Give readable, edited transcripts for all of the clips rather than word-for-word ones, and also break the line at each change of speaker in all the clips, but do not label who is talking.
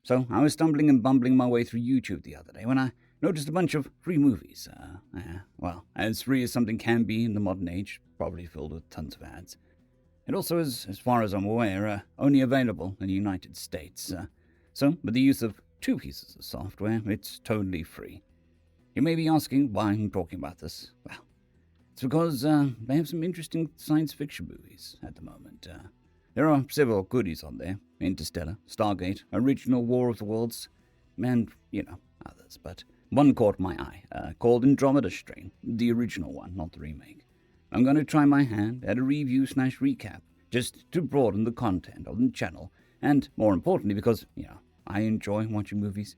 So I was stumbling and bumbling my way through YouTube the other day when I noticed a bunch of free movies. Well, as free as something can be in the modern age, probably filled with tons of ads. It also is, as far as I'm aware, only available in the United States. So, with the use of 2 pieces of software, it's totally free. You may be asking why I'm talking about this. Well, it's because they have some interesting science fiction movies at the moment. There are several goodies on there: Interstellar, Stargate, Original War of the Worlds, and, others. But one caught my eye, called Andromeda Strain, the original one, not the remake. I'm going to try my hand at a review/recap, just to broaden the content of the channel, and more importantly because, I enjoy watching movies.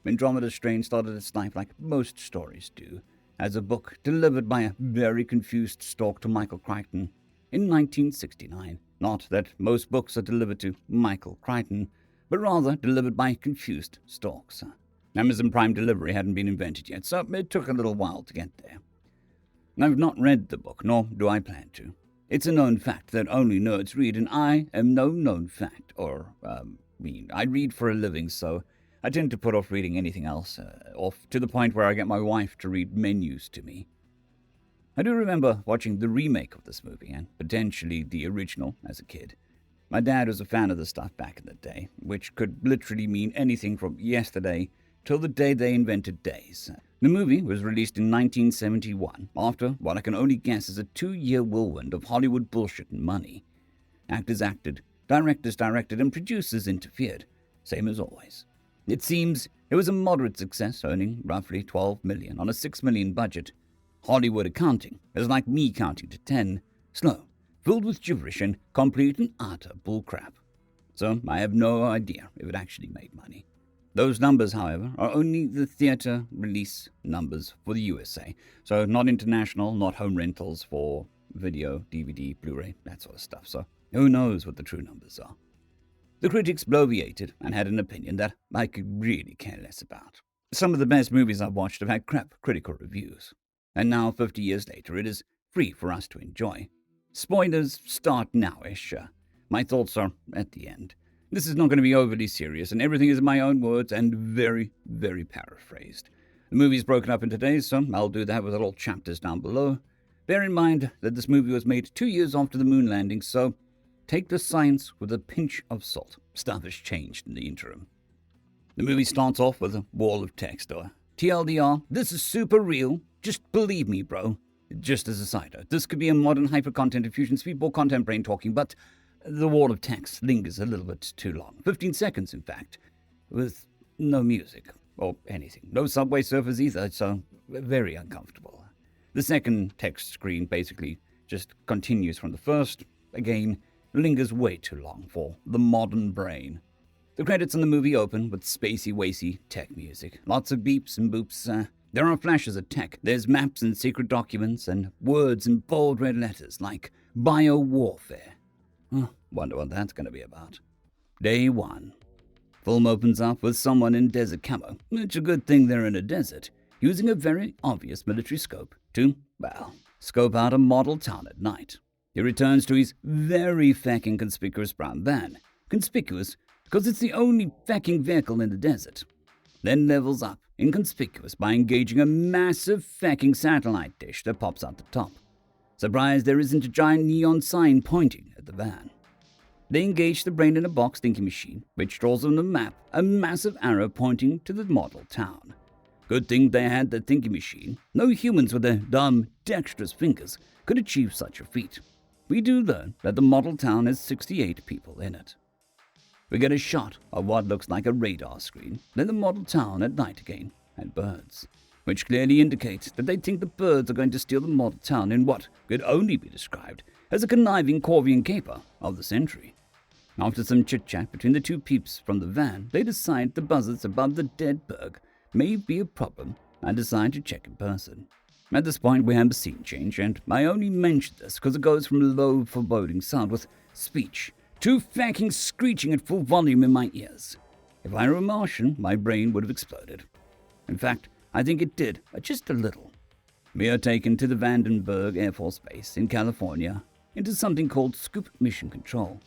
Andromeda Strain started its life like most stories do, as a book delivered by a very confused stork to Michael Crichton in 1969. Not that most books are delivered to Michael Crichton, but rather delivered by confused storks. Amazon Prime delivery hadn't been invented yet, so it took a little while to get there. I've not read the book, nor do I plan to. It's a known fact that only nerds read, and I am no known fact, I read for a living, so I tend to put off reading anything else, off to the point where I get my wife to read menus to me. I do remember watching the remake of this movie, and potentially the original, as a kid. My dad was a fan of the stuff back in the day, which could literally mean anything from yesterday till the day they invented days. The movie was released in 1971, after what I can only guess is a 2-year whirlwind of Hollywood bullshit and money. Actors acted, directors directed, and producers interfered, same as always. It seems it was a moderate success, earning roughly $12 million on a $6 million budget. Hollywood accounting is like me counting to 10, slow, filled with gibberish and complete and utter bullcrap. So I have no idea if it actually made money. Those numbers, however, are only the theater release numbers for the USA, so not international, not home rentals for video, DVD, Blu-ray, that sort of stuff, so who knows what the true numbers are. The critics bloviated and had an opinion that I could really care less about. Some of the best movies I've watched have had crap critical reviews. And now, 50 years later, it is free for us to enjoy. Spoilers start now-ish. My thoughts are at the end. This is not going to be overly serious, and everything is in my own words and very, very paraphrased. The movie is broken up into days, so I'll do that with little chapters down below. Bear in mind that this movie was made 2 years after the moon landing, so take the science with a pinch of salt. Stuff has changed in the interim. The movie starts off with a wall of text, or TLDR, this is super real. Just believe me, bro. Just as a side note, this could be a modern hyper-content infusion speedball content brain talking, but the wall of text lingers a little bit too long. 15 seconds, in fact, with no music or anything. No subway surfers either, so very uncomfortable. The second text screen basically just continues from the first. Again, lingers way too long for the modern brain. The credits in the movie open with spacey-wacy tech music. Lots of beeps and boops. There are flashes of tech. There's maps and secret documents and words in bold red letters like bio-warfare. Wonder what that's going to be about. Day 1. Film opens up with someone in desert camo. It's a good thing they're in a desert, using a very obvious military scope to, scope out a model town at night. He returns to his very fecking conspicuous brown van. Conspicuous because it's the only fecking vehicle in the desert. Then levels up, inconspicuous, by engaging a massive fecking satellite dish that pops out the top. Surprised there isn't a giant neon sign pointing at the van. They engage the brain in a box thinking machine, which draws on the map a massive arrow pointing to the model town. Good thing they had the thinking machine. No humans with their dumb, dexterous fingers could achieve such a feat. We do learn that the model town has 68 people in it. We get a shot of what looks like a radar screen, then the model town at night again, and birds, which clearly indicates that they think the birds are going to steal the model town in what could only be described as a conniving Corvian caper of the century. After some chit-chat between the two peeps from the van, they decide the buzzards above the dead berg may be a problem and decide to check in person. At this point, we have a scene change, and I only mention this because it goes from a low, foreboding sound with speech to fucking screeching at full volume in my ears. If I were a Martian, my brain would have exploded. In fact, I think it did, just a little. We are taken to the Vandenberg Air Force Base in California, into something called Scoop Mission Control.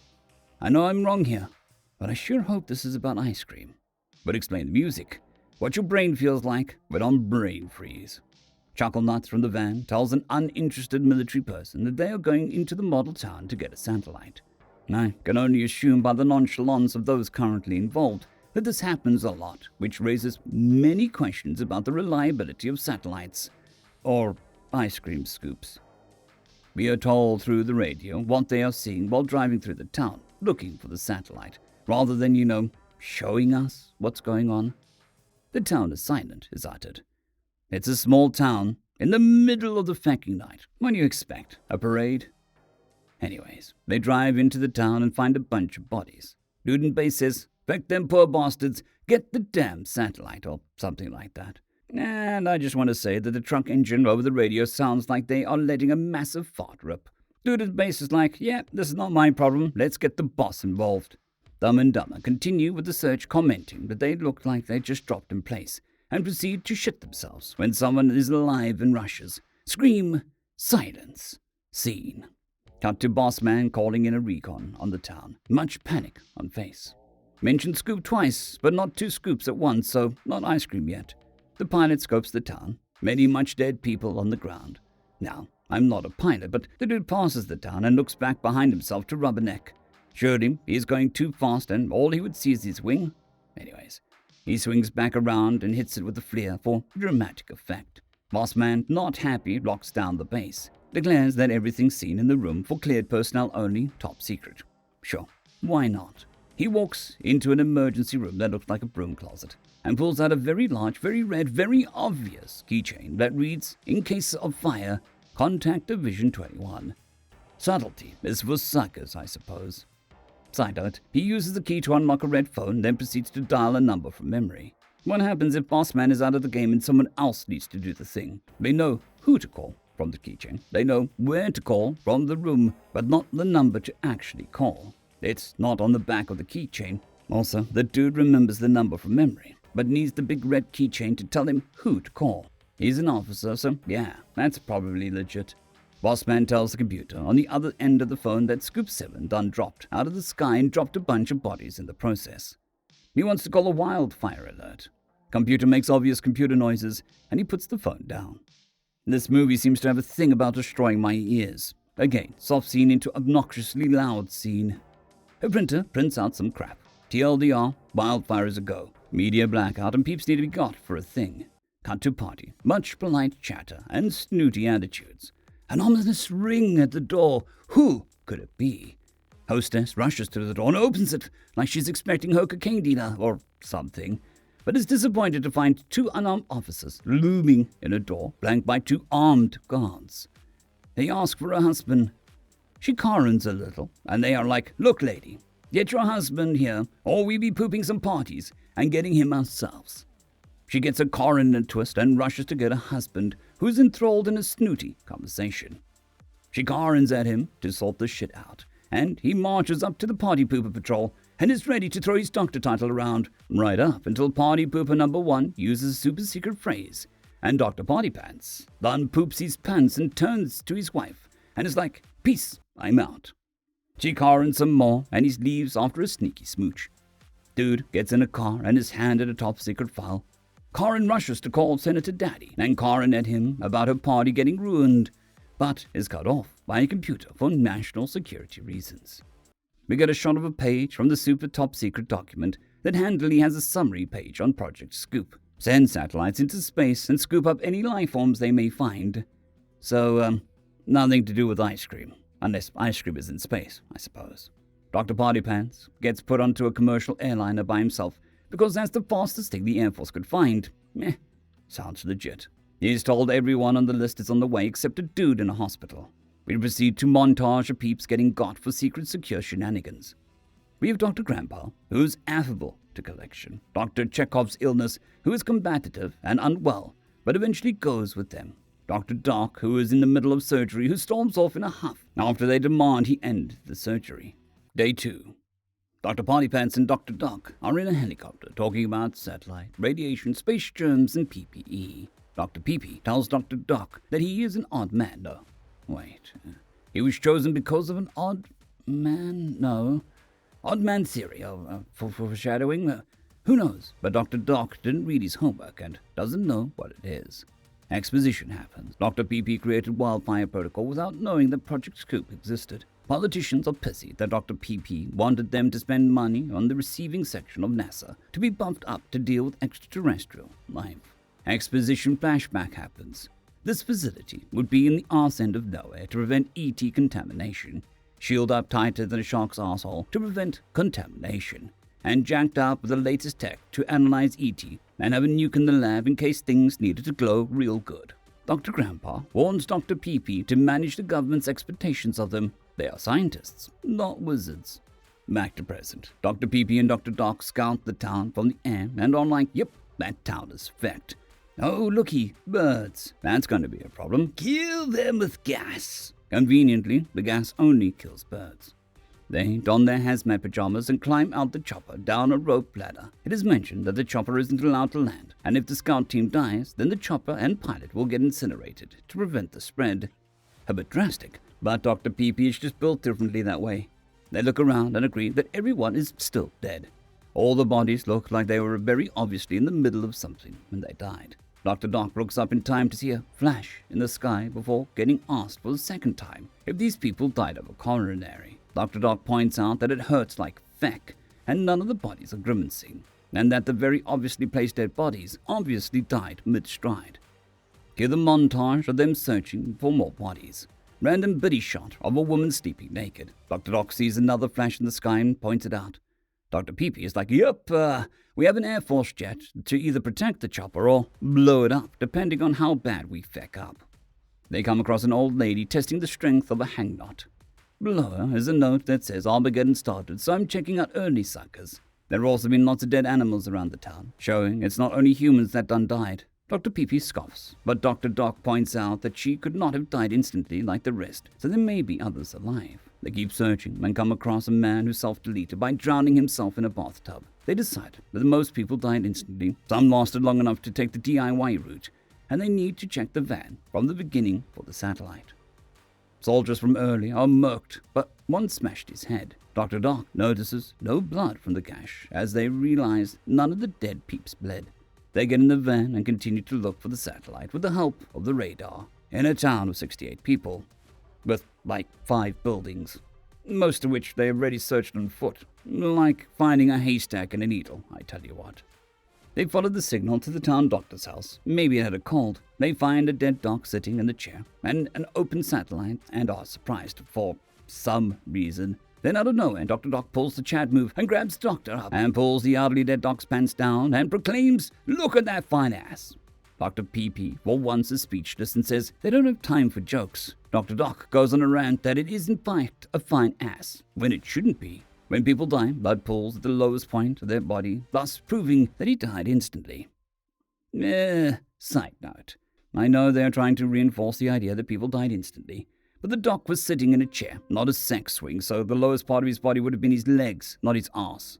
I know I'm wrong here, but I sure hope this is about ice cream. would explain the music. What your brain feels like when on brain freeze. Chuckle Nuts from the van tells an uninterested military person that they are going into the model town to get a satellite. I can only assume by the nonchalance of those currently involved that this happens a lot, which raises many questions about the reliability of satellites or ice cream scoops. We are told through the radio what they are seeing while driving through the town, looking for the satellite, rather than, showing us what's going on. The town is silent, is uttered. It's a small town in the middle of the fucking night. When you expect a parade? Anyways, they drive into the town and find a bunch of bodies. Dude in base says, "Feck them poor bastards, get the damn satellite," or something like that. And I just want to say that the truck engine over the radio sounds like they are letting a massive fart rip. Dude at base is like, "Yeah, this is not my problem, let's get the boss involved." Dumb and Dumber continue with the search, commenting that they look like they just dropped in place, and proceed to shit themselves when someone is alive and rushes. Scream, silence, scene. Cut to boss man calling in a recon on the town. Much panic on face. Mentioned scoop twice, but not 2 scoops at once, so not ice cream yet. The pilot scopes the town. Many much dead people on the ground. Now, I'm not a pilot, but the dude passes the town and looks back behind himself to rub a neck. Showed him he's going too fast and all he would see is his wing. Anyways, he swings back around and hits it with a flare for dramatic effect. Boss man, not happy, locks down the base. Declares that everything seen in the room for cleared personnel only, top secret. Sure, why not? He walks into an emergency room that looks like a broom closet and pulls out a very large, very red, very obvious keychain that reads, "In case of fire, contact Division 21. Subtlety is for suckers, I suppose. Side note, he uses the key to unlock a red phone, then proceeds to dial a number from memory. What happens if boss man is out of the game and someone else needs to do the thing? They know who to call from the keychain. They know where to call from the room, but not the number to actually call. It's not on the back of the keychain. Also, the dude remembers the number from memory, but needs the big red keychain to tell him who to call. He's an officer, so yeah, that's probably legit. Bossman tells the computer on the other end of the phone that Scoop 7 done dropped out of the sky and dropped a bunch of bodies in the process. He wants to call a wildfire alert. Computer makes obvious computer noises, and he puts the phone down. This movie seems to have a thing about destroying my ears. Again, soft scene into obnoxiously loud scene. Her printer prints out some crap. TLDR, wildfire is a go. Media blackout and peeps need to be got for a thing. Cut to party. Much polite chatter and snooty attitudes. An ominous ring at the door. Who could it be? Hostess rushes to the door and opens it like she's expecting her cocaine dealer or something, but is disappointed to find 2 unarmed officers looming in a door flanked by 2 armed guards. They ask for her husband. She carons a little, and they are like, "Look, lady, get your husband here, or we be pooping some parties and getting him ourselves." She gets a car in a twist and rushes to get her husband, who's enthralled in a snooty conversation. She carons at him to sort the shit out, and he marches up to the party pooper patrol and is ready to throw his doctor title around, right up until party pooper number 1 uses a super secret phrase, and Dr. Party Pants then poops his pants and turns to his wife and is like, "Peace, I'm out." She carons some more and he leaves after a sneaky smooch. Dude gets in a car and is handed a top secret file. Karen rushes to call Senator Daddy and Karen at him about her party getting ruined, but is cut off by a computer for national security reasons. We get a shot of a page from the super top secret document that handily has a summary page on Project Scoop. Send satellites into space and scoop up any life forms they may find. So, nothing to do with ice cream, unless ice cream is in space, I suppose. Dr. Party Pants gets put onto a commercial airliner by himself because that's the fastest thing the Air Force could find. Sounds legit. He's told everyone on the list is on the way except a dude in a hospital. We proceed to montage of peeps getting got for secret secure shenanigans. We have Dr. Grandpa, who's affable to collection. Dr. Chekhov's illness, who is combative and unwell, but eventually goes with them. Dr. Doc, who is in the middle of surgery, who storms off in a huff after they demand he end the surgery. Day 2. Dr. Party Pants and Dr. Doc are in a helicopter talking about satellite, radiation, space germs, and PPE. Dr. PP tells Dr. Doc that he is an odd man. No, wait. He was chosen because of an odd man? No. Odd man theory of foreshadowing. Who knows, but Dr. Doc didn't read his homework and doesn't know what it is. Exposition happens. Dr. PP created Wildfire Protocol without knowing that Project Scoop existed. Politicians are pissy that Dr. PP wanted them to spend money on the receiving section of NASA to be bumped up to deal with extraterrestrial life. Exposition flashback happens. This facility would be in the arse end of nowhere to prevent ET contamination, shield up tighter than a shark's asshole to prevent contamination, and jacked up with the latest tech to analyze ET and have a nuke in the lab in case things needed to glow real good. Dr. Grandpa warns Dr. PP to manage the government's expectations of them. They are scientists, not wizards. Back to present. Dr. PP and Dr. Doc scout the town from the air and are like, yep, that town is fecked. Oh, looky, birds. That's going to be a problem. Kill them with gas. Conveniently, the gas only kills birds. They don their hazmat pajamas and climb out the chopper down a rope ladder. It is mentioned that the chopper isn't allowed to land, and if the scout team dies, then the chopper and pilot will get incinerated to prevent the spread. A bit drastic, but Dr. PP is just built differently that way. They look around and agree that everyone is still dead. All the bodies look like they were very obviously in the middle of something when they died. Dr. Doc looks up in time to see a flash in the sky before getting asked for the second time if these people died of a coronary. Dr. Doc points out that it hurts like feck, and none of the bodies are grimacing, and that the very obviously placed dead bodies obviously died mid-stride. Give the montage of them searching for more bodies. Random bitty shot of a woman sleeping naked. Dr. Doc sees another flash in the sky and points it out. Dr. PP is like, yep, we have an Air Force jet to either protect the chopper or blow it up, depending on how bad we feck up. They come across an old lady testing the strength of a hang knot. Below her is a note that says, I'll be getting started, so I'm checking out early suckers. There have also been lots of dead animals around the town, showing it's not only humans that done died. Dr. PP scoffs, but Dr. Doc points out that she could not have died instantly like the rest, so there may be others alive. They keep searching and come across a man who self-deleted by drowning himself in a bathtub. They decide that most people died instantly, some lasted long enough to take the DIY route, and they need to check the van from the beginning for the satellite. Soldiers from early are murked, but one smashed his head. Dr. Doc notices no blood from the gash as they realize none of the dead peeps bled. They get in the van and continue to look for the satellite with the help of the radar in a town of 68 people, with like 5 buildings, most of which they already searched on foot, like finding a haystack and a needle, I tell you what. They followed the signal to the town doctor's house. Maybe it had a cold. They find a dead doc sitting in the chair and an open satellite and are surprised for some reason. Then out of nowhere, Dr. Doc pulls the Chad move and grabs the doctor up and pulls the elderly dead doc's pants down and proclaims, "Look at that fine ass." Dr. PP for once is speechless and says they don't have time for jokes. Dr. Doc goes on a rant that it is in fact a fine ass, when it shouldn't be. When people die, blood pools at the lowest point of their body, thus proving that he died instantly. Side note. I know they are trying to reinforce the idea that people died instantly, but the doc was sitting in a chair, not a sex swing, so the lowest part of his body would have been his legs, not his arse.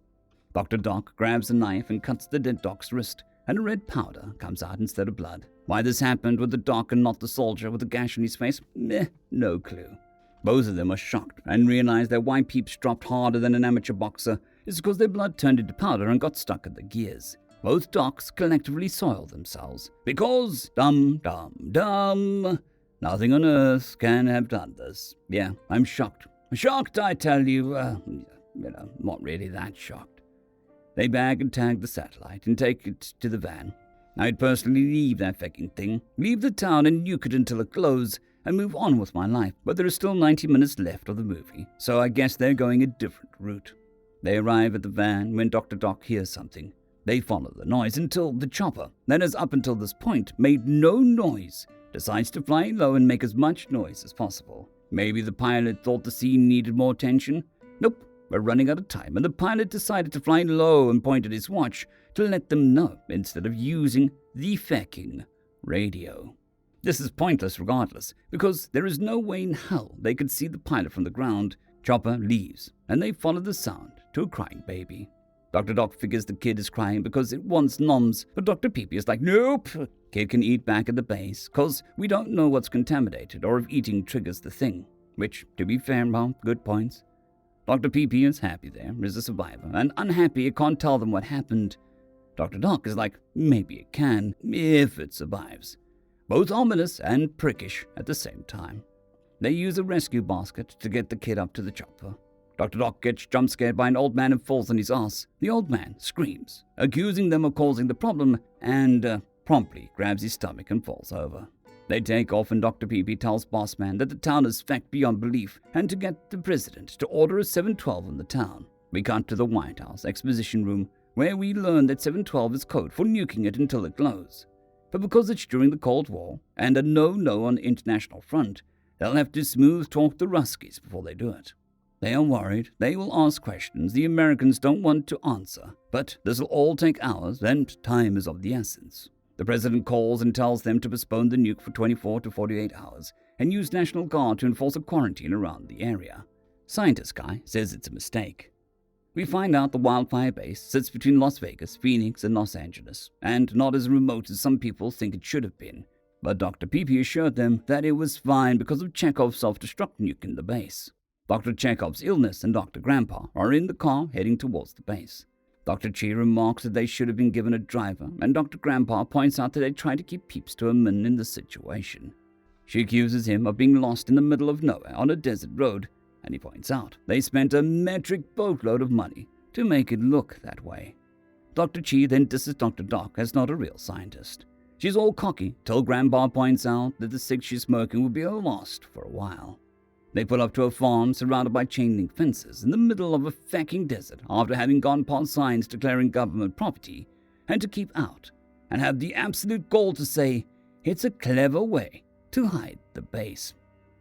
Dr. Doc grabs a knife and cuts the dead doc's wrist, and a red powder comes out instead of blood. Why this happened with the doc and not the soldier with the gash on his face? No clue. Both of them are shocked and realize that why peeps dropped harder than an amateur boxer is because their blood turned into powder and got stuck in the gears. Both docs collectively soil themselves. Because, dumb, nothing on earth can have done this. Yeah, I'm shocked. Shocked, I tell you. Not really that shocked. They bag and tag the satellite and take it to the van. I'd personally leave that fucking thing, leave the town and nuke it until it glows, and move on with my life, but there is still 90 minutes left of the movie, so I guess they're going a different route. They arrive at the van when Dr. Doc hears something. They follow the noise until the chopper, that has up until this point made no noise, decides to fly low and make as much noise as possible. Maybe the pilot thought the scene needed more attention? Nope, we're running out of time, and the pilot decided to fly low and point at his watch to let them know instead of using the fecking radio. This is pointless regardless, because there is no way in hell they could see the pilot from the ground. Chopper leaves, and they follow the sound to a crying baby. Dr. Doc figures the kid is crying because it wants noms, but Dr. Peepee is like, nope, kid can eat back at the base, cause we don't know what's contaminated or if eating triggers the thing. Which, to be fair, well, good points. Dr. Peepee is happy there is a survivor, and unhappy it can't tell them what happened. Dr. Doc is like, maybe it can, if it survives. Both ominous and prickish at the same time. They use a rescue basket to get the kid up to the chopper. Dr. Doc gets jump-scared by an old man and falls on his ass. The old man screams, accusing them of causing the problem, and promptly grabs his stomach and falls over. They take off and Dr. Peepee tells Boss Man that the town is fact beyond belief and to get the president to order a 712 in the town. We cut to the White House exposition room where we learn that 712 is code for nuking it until it glows. But because it's during the Cold War and a no-no on the international front, they'll have to smooth talk the Ruskies before they do it. They are worried they will ask questions the Americans don't want to answer, but this'll all take hours and time is of the essence. The president calls and tells them to postpone the nuke for 24 to 48 hours and use National Guard to enforce a quarantine around the area. Scientist guy says it's a mistake. We find out the wildfire base sits between Las Vegas, Phoenix, and Los Angeles, and not as remote as some people think it should have been. But Dr. Peepee assured them that it was fine because of Chekhov's self-destruct nuke in the base. Dr. Chekhov's illness and Dr. Grandpa are in the car heading towards the base. Dr. Chi remarks that they should have been given a driver, and Dr. Grandpa points out that they tried to keep peeps to a min in the situation. She accuses him of being lost in the middle of nowhere on a desert road, and he points out they spent a metric boatload of money to make it look that way. Dr. Chi then disses Dr. Doc as not a real scientist. She's all cocky till Grandpa points out that the cig she's smoking will be lost for a while. They pull up to a farm surrounded by chain-link fences in the middle of a fucking desert after having gone past signs declaring government property and to keep out, and have the absolute gall to say it's a clever way to hide the base.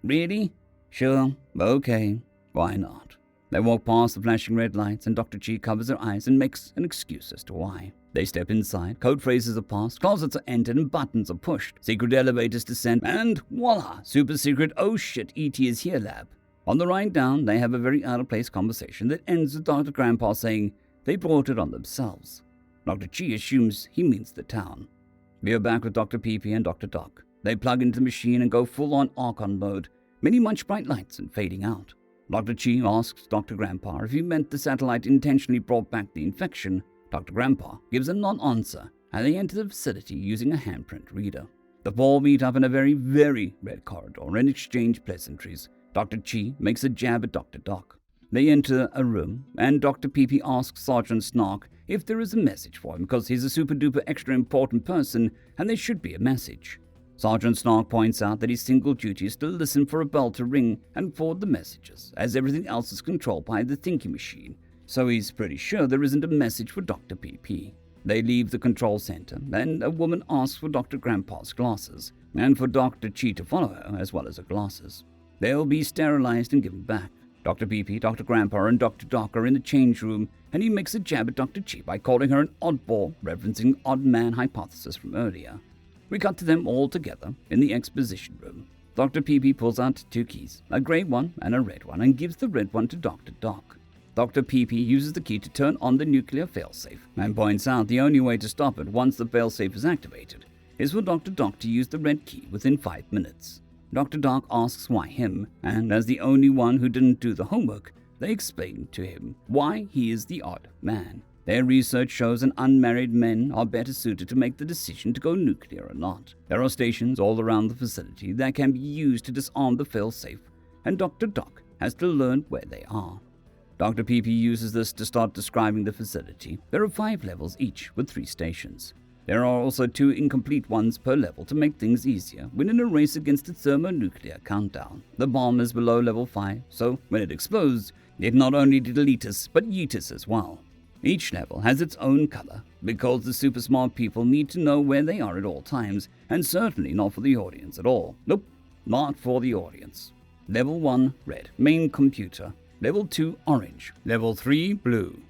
Really? Sure, okay, why not? They walk past the flashing red lights and Dr. Chi covers her eyes and makes an excuse as to why. They step inside, code phrases are passed, closets are entered and buttons are pushed, secret elevators descend, and voila, super secret oh shit E.T. is here lab. On the ride down, they have a very out-of-place conversation that ends with Dr. Grandpa saying they brought it on themselves. Dr. Chi assumes he means the town. We are back with Dr. Peepee and Dr. Doc. They plug into the machine and go full-on Archon mode, many much bright lights and fading out. Dr. Chi asks Dr. Grandpa if he meant the satellite intentionally brought back the infection. Dr. Grandpa gives a non-answer, and they enter the facility using a handprint reader. The four meet up in a very, very red corridor and exchange pleasantries. Dr. Chi makes a jab at Dr. Doc. They enter a room, and Dr. Peepee asks Sergeant Snark if there is a message for him because he's a super-duper extra important person and there should be a message. Sergeant Snark points out that his single duty is to listen for a bell to ring and forward the messages, as everything else is controlled by the thinking machine. So he's pretty sure there isn't a message for Dr. Peepee. They leave the control center, and a woman asks for Dr. Grandpa's glasses, and for Dr. Chi to follow her, as well as her glasses. They'll be sterilized and given back. Dr. Peepee, Dr. Grandpa, and Dr. Doc are in the change room, and he makes a jab at Dr. Chi by calling her an oddball, referencing odd man hypothesis from earlier. We cut to them all together in the exposition room. Dr. Peepee pulls out two keys, a grey one and a red one, and gives the red one to Dr. Doc. Dr. Peepee uses the key to turn on the nuclear failsafe and points out the only way to stop it once the failsafe is activated is for Dr. Doc to use the red key within 5 minutes. Dr. Doc asks why him, and as the only one who didn't do the homework, they explain to him why he is the odd man. Their research shows an unmarried men are better suited to make the decision to go nuclear or not. There are stations all around the facility that can be used to disarm the failsafe, and Dr. Doc has to learn where they are. Dr. Peepee uses this to start describing the facility. There are 5 levels each, with 3 stations. There are also 2 incomplete ones per level to make things easier when in a race against its thermonuclear countdown. The bomb is below level 5, so when it explodes, it not only deletes us, but yeets us as well. Each level has its own color, because the super smart people need to know where they are at all times, and certainly not for the audience at all. Nope, not for the audience. Level 1, red, main computer. Level 2, orange. Level 3, blue.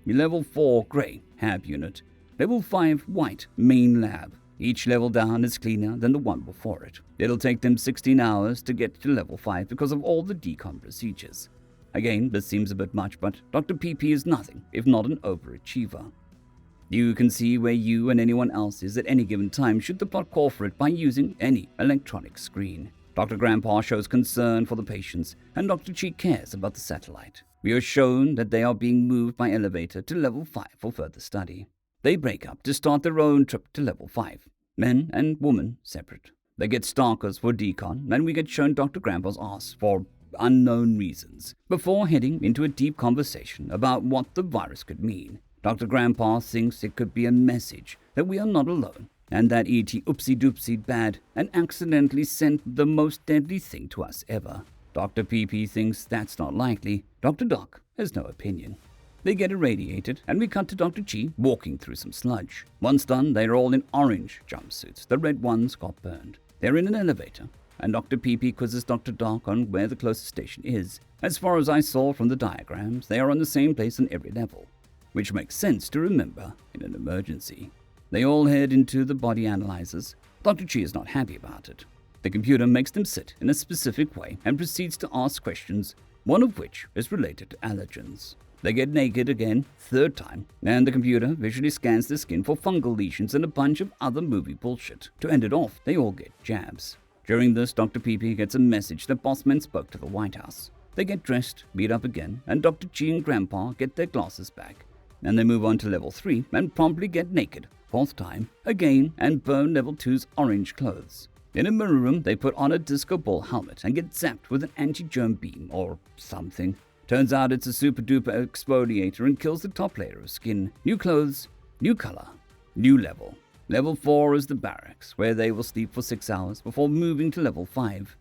Level 4, gray, hab unit. Level 5, white, main lab. Each level down is cleaner than the one before it. It'll take them 16 hours to get to level 5 because of all the decom procedures. Again, this seems a bit much, but Dr. Peepee is nothing if not an overachiever. You can see where you and anyone else is at any given time should the plot call for it by using any electronic screen. Dr. Grandpa shows concern for the patients, and Dr. Chi cares about the satellite. We are shown that they are being moved by elevator to level 5 for further study. They break up to start their own trip to level 5. Men and women separate. They get stalkers for decon, and we get shown Dr. Grandpa's ass for unknown reasons, before heading into a deep conversation about what the virus could mean. Dr. Grandpa thinks it could be a message that we are not alone, and that E.T. oopsie-doopsied bad and accidentally sent the most deadly thing to us ever. Dr. P.P. thinks that's not likely. Dr. Doc has no opinion. They get irradiated, and we cut to Dr. Chi walking through some sludge. Once done, they are all in orange jumpsuits. The red ones got burned. They're in an elevator, and Dr. P.P. quizzes Dr. Doc on where the closest station is. As far as I saw from the diagrams, they are on the same place on every level, which makes sense to remember in an emergency. They all head into the body analyzers. Dr. Chi is not happy about it. The computer makes them sit in a specific way and proceeds to ask questions, one of which is related to allergens. They get naked again, third time, and the computer visually scans the skin for fungal lesions and a bunch of other movie bullshit. To end it off, they all get jabs. During this, Dr. P.P. gets a message that Bossman spoke to the White House. They get dressed, meet up again, and Dr. Chi and Grandpa get their glasses back. And they move on to level 3 and promptly get naked, fourth time, again, and burn level 2's orange clothes. In a mirror room, they put on a disco ball helmet and get zapped with an anti-germ beam or something. Turns out it's a super-duper exfoliator and kills the top layer of skin. New clothes, new color, new level. Level 4 is the barracks, where they will sleep for 6 hours before moving to level 5.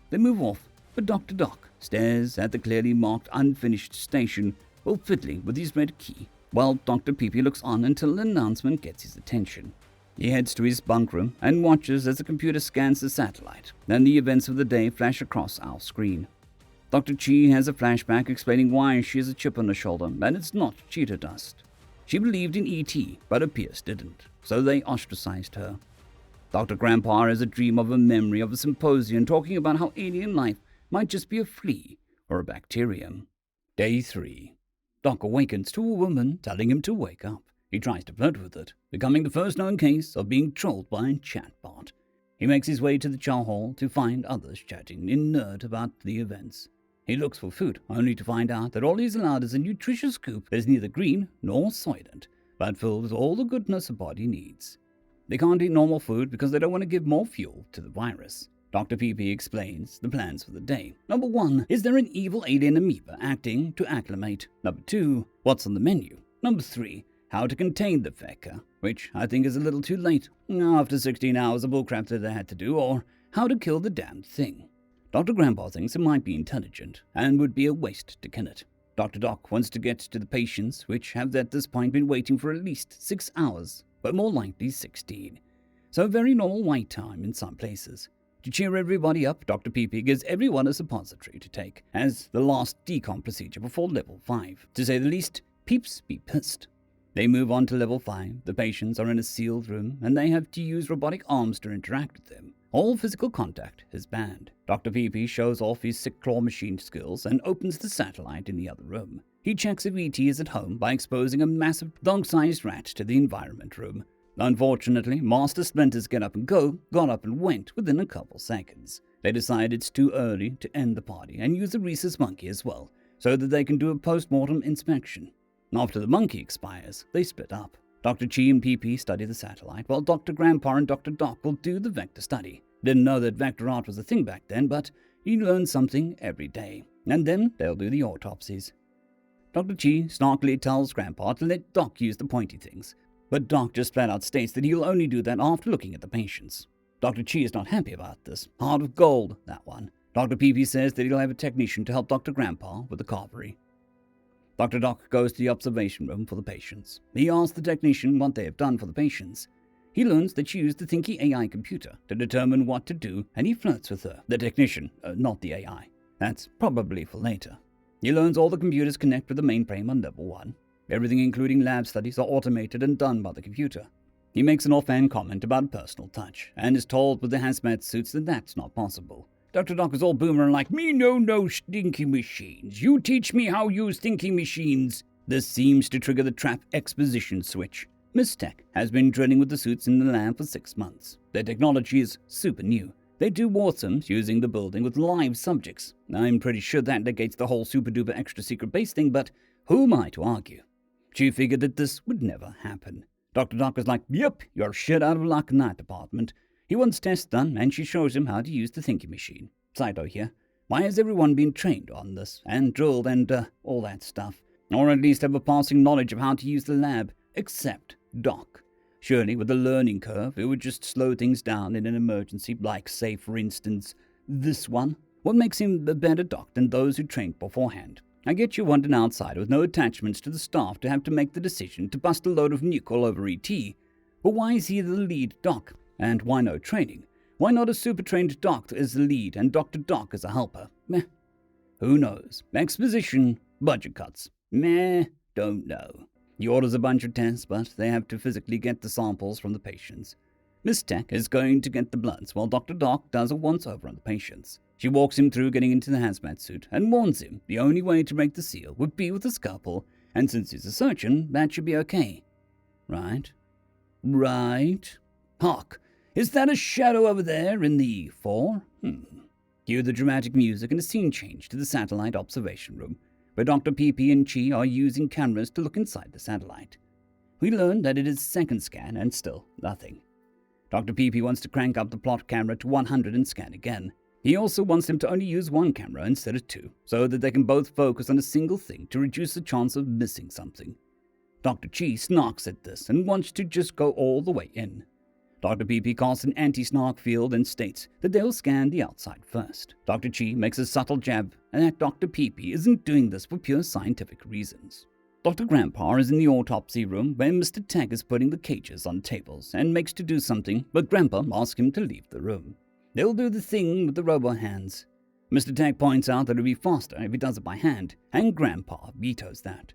They move off, but Dr. Doc stares at the clearly marked unfinished station while fiddling with his red key, while Dr. P.P. looks on until an announcement gets his attention. He heads to his bunk room and watches as the computer scans the satellite. Then the events of the day flash across our screen. Dr. Chi has a flashback explaining why she has a chip on her shoulder, and it's not cheetah dust. She believed in E.T., but her peers didn't, so they ostracized her. Dr. Grandpa has a dream of a memory of a symposium talking about how alien life might just be a flea or a bacterium. Day 3. Doc awakens to a woman telling him to wake up. He tries to flirt with it, becoming the first known case of being trolled by a chatbot. He makes his way to the chow hall to find others chatting in nerd about the events. He looks for food, only to find out that all he's allowed is a nutritious scoop that is neither green nor soylent, but filled with all the goodness a body needs. They can't eat normal food because they don't want to give more fuel to the virus. Dr. P.P. explains the plans for the day. Number 1, is there an evil alien amoeba acting to acclimate? Number 2, what's on the menu? Number 3, how to contain the fecker, which I think is a little too late, after 16 hours of bullcrap that they had to do, or how to kill the damned thing. Dr. Grandpa thinks it might be intelligent, and would be a waste to kill it. Dr. Doc wants to get to the patients, which have at this point been waiting for at least 6 hours, but more likely 16. So very normal wait time in some places. To cheer everybody up, Dr. P.P. gives everyone a suppository to take, as the last decon procedure before level 5. To say the least, peeps be pissed. They move on to level 5. The patients are in a sealed room, and they have to use robotic arms to interact with them. All physical contact is banned. Dr. P.P. shows off his sick claw machine skills and opens the satellite in the other room. He checks if E.T. is at home by exposing a massive dog-sized rat to the environment room. Unfortunately, Master Splinter's get up and go got up and went within a couple seconds. They decide it's too early to end the party and use the rhesus monkey as well, so that they can do a post-mortem inspection. After the monkey expires, they split up. Dr. Chi and PP study the satellite, while Dr. Grandpa and Dr. Doc will do the vector study. Didn't know that vector art was a thing back then, but you learn something every day. And then they'll do the autopsies. Dr. Chi snarkily tells Grandpa to let Doc use the pointy things, but Doc just flat out states that he'll only do that after looking at the patients. Dr. Chi is not happy about this. Heart of gold, that one. Dr. PP says that he'll have a technician to help Dr. Grandpa with the carvery. Dr. Doc goes to the observation room for the patients. He asks the technician what they have done for the patients. He learns that she used the Thinky AI computer to determine what to do, and he flirts with her, the technician, not the AI. That's probably for later. He learns all the computers connect with the mainframe on level 1. Everything including lab studies are automated and done by the computer. He makes an offhand comment about personal touch, and is told with the hazmat suits that that's not possible. Dr. Doc is all boomer and like, me no stinky machines. You teach me how use thinking machines. This seems to trigger the trap exposition switch. Miss Tech has been drilling with the suits in the lab for 6 months. Their technology is super new. They do warthoms using the building with live subjects. I'm pretty sure that negates the whole super duper extra secret base thing, but who am I to argue? Chi figured that this would never happen. Dr. Doc was like, "Yep, you're shit out of luck in that department." He wants tests done, and she shows him how to use the thinking machine. Saito here. Why has everyone been trained on this, and drilled, and all that stuff? Or at least have a passing knowledge of how to use the lab, except Doc. Surely, with a learning curve, it would just slow things down in an emergency, like, say, for instance, this one. What makes him a better Doc than those who trained beforehand? I get you want an outsider with no attachments to the staff to have to make the decision to bust a load of nuke all over ET. But why is he the lead Doc? And why no training? Why not a super-trained Doc as the lead and Dr. Doc as a helper? Meh. Who knows? Exposition, budget cuts. Meh, don't know. He orders a bunch of tests, but they have to physically get the samples from the patients. Miss Tech is going to get the bloods, while Dr. Doc does a once-over on the patients. She walks him through getting into the hazmat suit and warns him the only way to break the seal would be with a scalpel, and since he's a surgeon, that should be okay. Right? Hark! Is that a shadow over there in the fore? Cue the dramatic music and a scene change to the satellite observation room, where Dr. PP and Chi are using cameras to look inside the satellite. We learn that it is second scan and still nothing. Dr. PP wants to crank up the plot camera to 100 and scan again. He also wants them to only use one camera instead of two, so that they can both focus on a single thing to reduce the chance of missing something. Dr. Chi snarks at this and wants to just go all the way in. Dr. PP casts an anti-snark field and states that they'll scan the outside first. Dr. Chi makes a subtle jab that Dr. PP isn't doing this for pure scientific reasons. Dr. Grandpa is in the autopsy room where Mr. Tech is putting the cages on tables and makes to do something, but Grandpa asks him to leave the room. They'll do the thing with the robo hands. Mr. Tech points out that it'll be faster if he does it by hand, and Grandpa vetoes that.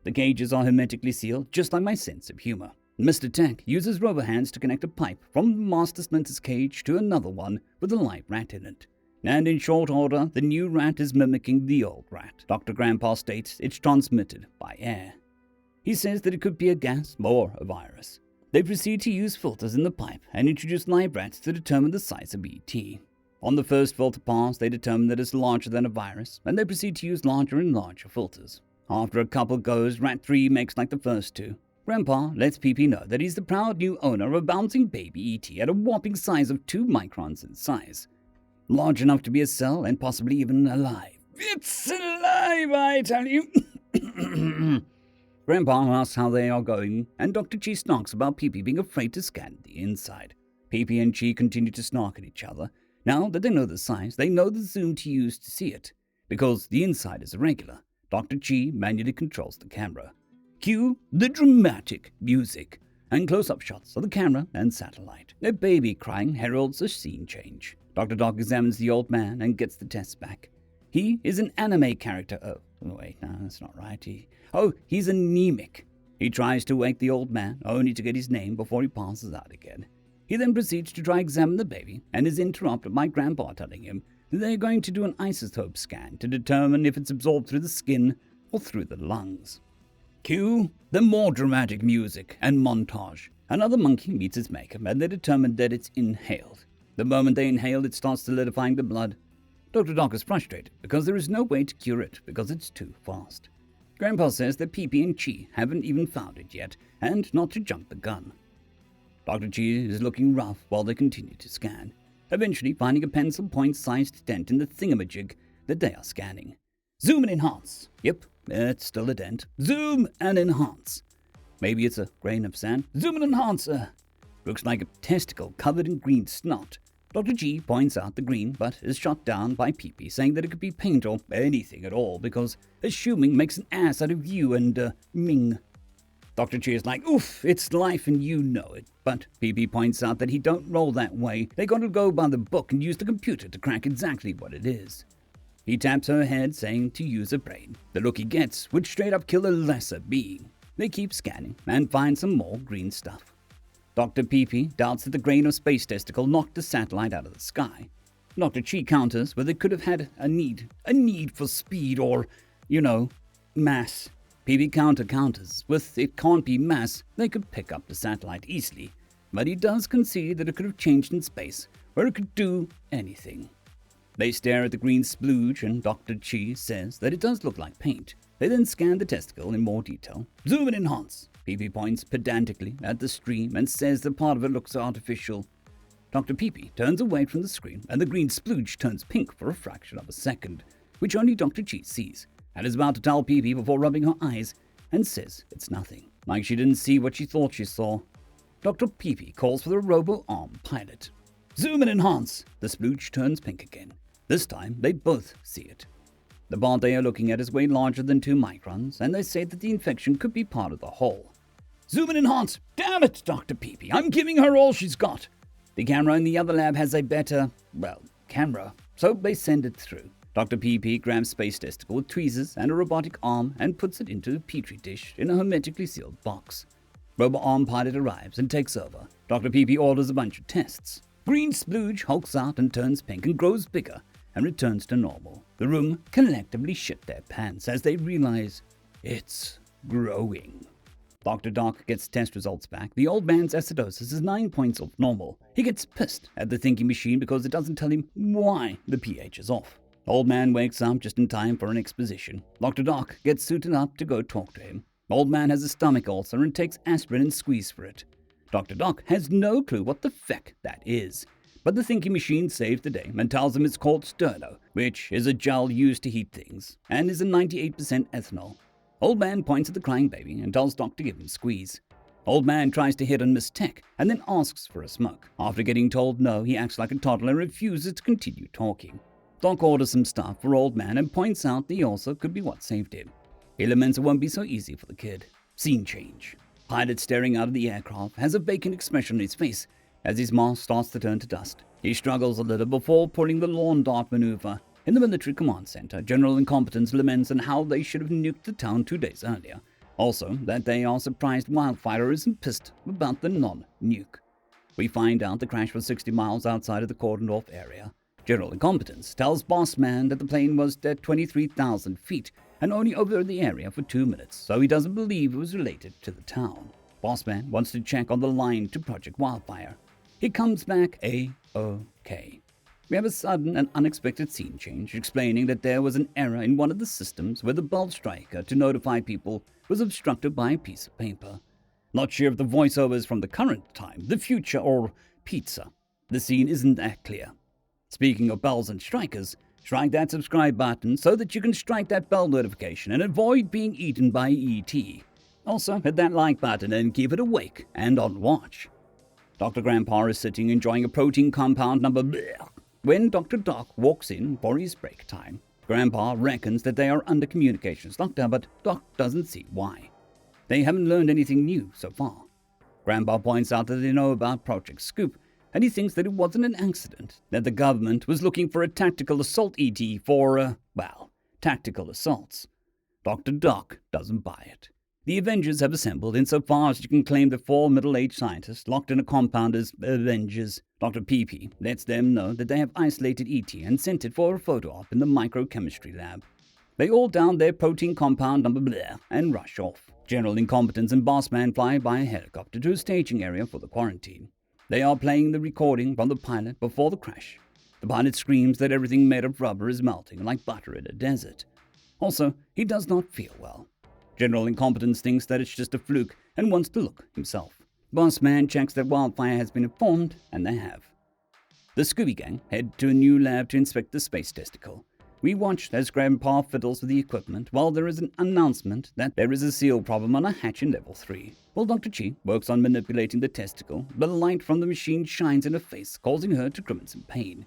The cages are hermetically sealed, just like my sense of humor. Mr. Tech uses rubber hands to connect a pipe from the Master Splinter's cage to another one with a live rat in it. And in short order, the new rat is mimicking the old rat. Dr. Grandpa states it's transmitted by air. He says that it could be a gas or a virus. They proceed to use filters in the pipe and introduce live rats to determine the size of ET. On the first filter pass, they determine that it's larger than a virus, and they proceed to use larger and larger filters. After a couple goes, Rat 3 makes like the first two. Grandpa lets PP know that he's the proud new owner of a bouncing baby ET at a whopping size of 2 microns in size. Large enough to be a cell and possibly even alive. It's alive, I tell you! Grandpa asks how they are going, and Dr. Chi snarks about PP being afraid to scan the inside. PP and Chi continue to snark at each other. Now that they know the size, they know the zoom to use to see it. Because the inside is irregular, Dr. Chi manually controls the camera. Cue the dramatic music, and close-up shots of the camera and satellite. A baby crying heralds a scene change. Dr. Doc examines the old man and gets the tests back. He is an anime character. Oh, wait, no, that's not right. He's anemic. He tries to wake the old man, only to get his name before he passes out again. He then proceeds to try examine the baby, and is interrupted by Grandpa telling him that they're going to do an isotope scan to determine if it's absorbed through the skin or through the lungs. Cue the more dramatic music and montage. Another monkey meets its maker, and they determine that it's inhaled. The moment they inhale, it starts solidifying the blood. Dr. Doc is frustrated because there is no way to cure it because it's too fast. Grandpa says that PP and Chi haven't even found it yet, and not to jump the gun. Dr. Chi is looking rough while they continue to scan, eventually finding a pencil point-sized dent in the thingamajig that they are scanning. Zoom and enhance. Yep, it's still a dent. Zoom and enhance. Maybe it's a grain of sand. Zoom and enhance. Looks like a testicle covered in green snot. Dr. G points out the green, but is shot down by PP, saying that it could be paint or anything at all, because assuming makes an ass out of you and, Ming. Dr. G is like, oof, it's life and you know it. But PP points out that he don't roll that way. They gotta go by the book and use the computer to crack exactly what it is. He taps her head, saying to use a brain. The look he gets would straight up kill a lesser being. They keep scanning and find some more green stuff. Dr. PP doubts that the grain of space testicle knocked the satellite out of the sky. Dr. Chi counters whether it could have had a need for speed or, mass. PP counters with it can't be mass, they could pick up the satellite easily. But he does concede that it could have changed in space, where it could do anything. They stare at the green splooge, and Dr. Chi says that it does look like paint. They then scan the testicle in more detail. Zoom and enhance. PP points pedantically at the stream and says that part of it looks artificial. Dr. PP turns away from the screen and the green splooge turns pink for a fraction of a second, which only Dr. Chi sees, and is about to tell PP before rubbing her eyes and says it's nothing, like she didn't see what she thought she saw. Dr. PP calls for the robo-arm pilot. Zoom and enhance. The splooge turns pink again. This time, they both see it. The part they are looking at is way larger than 2 microns, and they say that the infection could be part of the whole. Zoom and enhance. Damn it, Dr. PP. I'm giving her all she's got. The camera in the other lab has a better, camera, so they send it through. Dr. PP grabs space testicle with tweezers and a robotic arm and puts it into a petri dish in a hermetically sealed box. Robo-arm pilot arrives and takes over. Dr. PP orders a bunch of tests. Green splooge hulks out and turns pink and grows bigger and returns to normal. The room collectively shit their pants as they realize it's growing. Dr. Doc gets test results back. The old man's acidosis is 9 points off normal. He gets pissed at the thinking machine because it doesn't tell him why the pH is off. Old man wakes up just in time for an exposition. Dr. Doc gets suited up to go talk to him. Old man has a stomach ulcer and takes aspirin and squeeze for it. Dr. Doc has no clue what the feck that is. But the thinking machine saves the day and tells him it's called sterno, which is a gel used to heat things, and is a 98% ethanol. Old man points at the crying baby and tells Doc to give him a squeeze. Old man tries to hit on Miss Tech and then asks for a smoke. After getting told no, he acts like a toddler and refuses to continue talking. Doc orders some stuff for old man and points out the ulcer could be what saved him. He laments it won't be so easy for the kid. Scene change. Pilot staring out of the aircraft has a vacant expression on his face as his mask starts to turn to dust. He struggles a little before pulling the lawn dart maneuver. In the military command center, General Incompetence laments on how they should have nuked the town 2 days earlier. Also, that they are surprised Wildfire isn't pissed about the non-nuke. We find out the crash was 60 miles outside of the cordoned off area. General Incompetence tells Boss Man that the plane was at 23,000 feet and only over the area for 2 minutes, so he doesn't believe it was related to the town. Boss Man wants to check on the line to Project Wildfire. He comes back A-OK. We have a sudden and unexpected scene change explaining that there was an error in one of the systems where the bell striker to notify people was obstructed by a piece of paper. Not sure if the voiceover is from the current time, the future, or pizza. The scene isn't that clear. Speaking of bells and strikers, strike that subscribe button so that you can strike that bell notification and avoid being eaten by E.T. Also, hit that like button and keep it awake and on watch. Dr. Grandpa is sitting enjoying a protein compound number bleh, when Dr. Doc walks in for his break time. Grandpa reckons that they are under communications lockdown, but Doc doesn't see why. They haven't learned anything new so far. Grandpa points out that they know about Project Scoop, and he thinks that it wasn't an accident, that the government was looking for a tactical assault ET for, tactical assaults. Dr. Doc doesn't buy it. The Avengers have assembled insofar as you can claim the 4 middle-aged scientists locked in a compound as Avengers. Dr. PP lets them know that they have isolated ET and sent it for a photo op in the microchemistry lab. They all down their protein compound number bleh and rush off. General Incompetence and Boss Man fly by a helicopter to a staging area for the quarantine. They are playing the recording from the pilot before the crash. The pilot screams that everything made of rubber is melting like butter in a desert. Also, he does not feel well. General Incompetence thinks that it's just a fluke and wants to look himself. Boss Man checks that Wildfire has been informed, and they have. The Scooby Gang head to a new lab to inspect the space testicle. We watch as Grandpa fiddles with the equipment while there is an announcement that there is a seal problem on a hatch in level 3. While Dr. Chi works on manipulating the testicle, the light from the machine shines in her face, causing her to grimace in pain.